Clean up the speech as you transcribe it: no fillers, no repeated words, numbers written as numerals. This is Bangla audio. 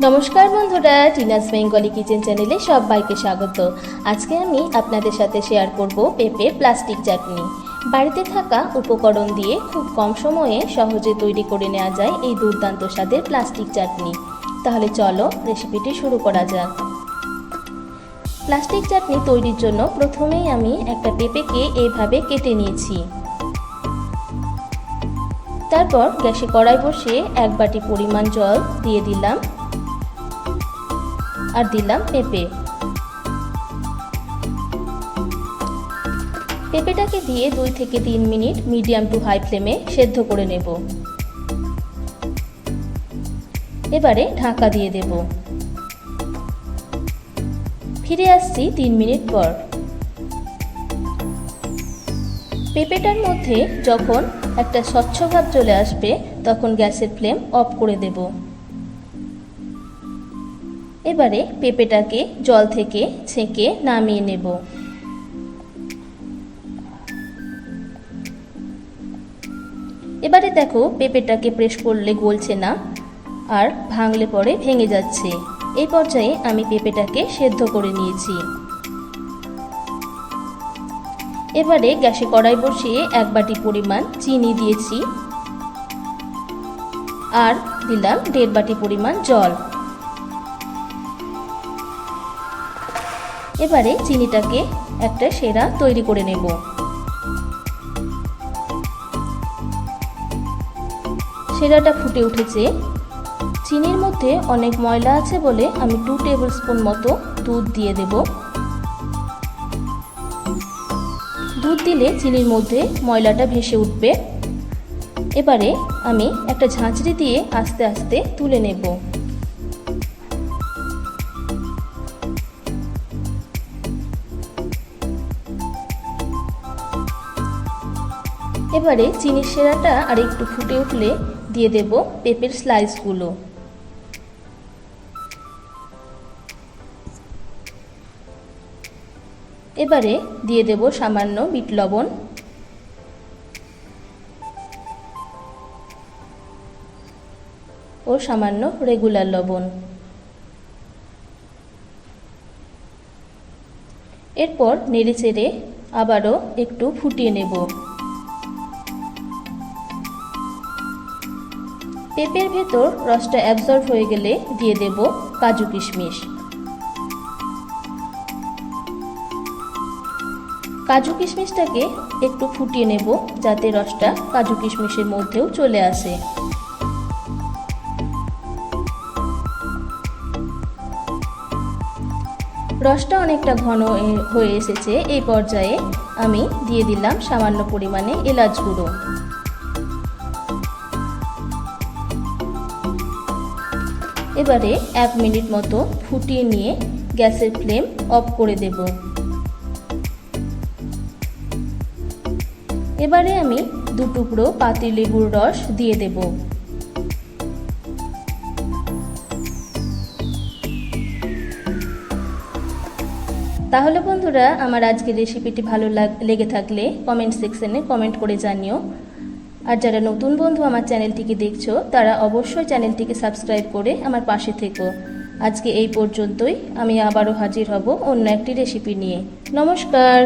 নমস্কার বন্ধুরা, টিনাস বেঙ্গলি কিচেন চ্যানেলে সবাইকে স্বাগত। আজকে আমি আপনাদের সাথে শেয়ার করব পেঁপে প্লাস্টিক চাটনি। বাড়িতে থাকা উপকরণ দিয়ে খুব কম সময়ে সহজে তৈরি করে নেওয়া যায় এই দুর্দান্ত স্বাদের প্লাস্টিক চাটনি। তাহলে চলো রেসিপিটি শুরু করা যাক। প্লাস্টিক চাটনি তৈরির জন্য প্রথমেই আমি একটা পেঁপেকে এইভাবে কেটে নিয়েছি। তারপর গ্যাসে কড়াই বসিয়ে 1 বাটি পরিমাণ জল দিয়ে দিলাম আর দিলাম পেঁপেটাকে দিয়ে 2 থেকে 3 মিনিট মিডিয়াম টু হাই ফ্লেমে সেদ্ধ করে নেব। এবারে ঢাকা দিয়ে দেব। ফিরে আসছি 3 মিনিট পর। পেঁপেটার মধ্যে যখন একটা স্বচ্ছ ভাব চলে আসবে তখন গ্যাসের ফ্লেম অফ করে দেব। এবারে পেঁপেটাকে জল থেকে ছেঁকে নামিয়ে নেব। এবারে দেখো পেঁপেটাকে প্রেস করলে গলছে না আর ভাঙলে পরে ভেঙে যাচ্ছে। এই পর্যায়ে আমি পেঁপেটাকে সেদ্ধ করে নিয়েছি। এবারে গ্যাসে কড়াই বসিয়ে 1 বাটি পরিমাণ চিনি দিয়েছি আর দিলাম 1.5 বাটি পরিমাণ জল। এবারে চিনিটাকে একটা সেরা তৈরি করে নেব। সেরাটা ফুটে উঠেছে। চিনির মধ্যে অনেক ময়লা আছে বলে আমি 2 টেবিল স্পুন মতো দুধ দিয়ে দেব। দুধ দিলে চিনির মধ্যে ময়লাটা ভেসে উঠবে। এবারে আমি একটা ঝাঁঝরি দিয়ে আস্তে আস্তে তুলে নেব। এবারে চিনির সেরাটা আর একটু ফুটে উঠলে দিয়ে দেব পেঁপের স্লাইসগুলো। এবারে দিয়ে দেব সামান্য বিট লবণ ও সামান্য রেগুলার লবণ। এরপর নেড়েচেড়ে আবারও একটু ফুটিয়ে নেব। পেঁপের ভেতর রসটা অ্যাবজর্ব হয়ে গেলে দিয়ে দেব কাজু কিশমিশ। কাজু কিশমিশটাকে একটু ফুটিয়ে নেব যাতে রসটা কাজু কিশমিশের মধ্যেও চলে আসে। রসটা অনেকটা ঘন হয়ে এসেছে। এই পর্যায়ে আমি দিয়ে দিলাম সামান্য পরিমাণে এলাচ গুঁড়ো। এবারে 1 মিনিট মতো ফুটিয়ে নিয়ে গ্যাসের ফ্লেম অফ করে দেব। এবারে আমি 2 টুকরো পাতিলেবুর রস দিয়ে দেব। তাহলে বন্ধুরা, আমার আজকের রেসিপিটি ভালো লেগে থাকলে কমেন্ট সেকশনে কমেন্ট করে জানিও। আর যারা নতুন বন্ধু আমার চ্যানেলটিকে দেখছো তারা অবশ্যই চ্যানেলটিকে সাবস্ক্রাইব করে আমার পাশে থেকো। আজকে এই পর্যন্তই। আমি আবারও হাজির হব অন্য একটি রেসিপি নিয়ে। নমস্কার।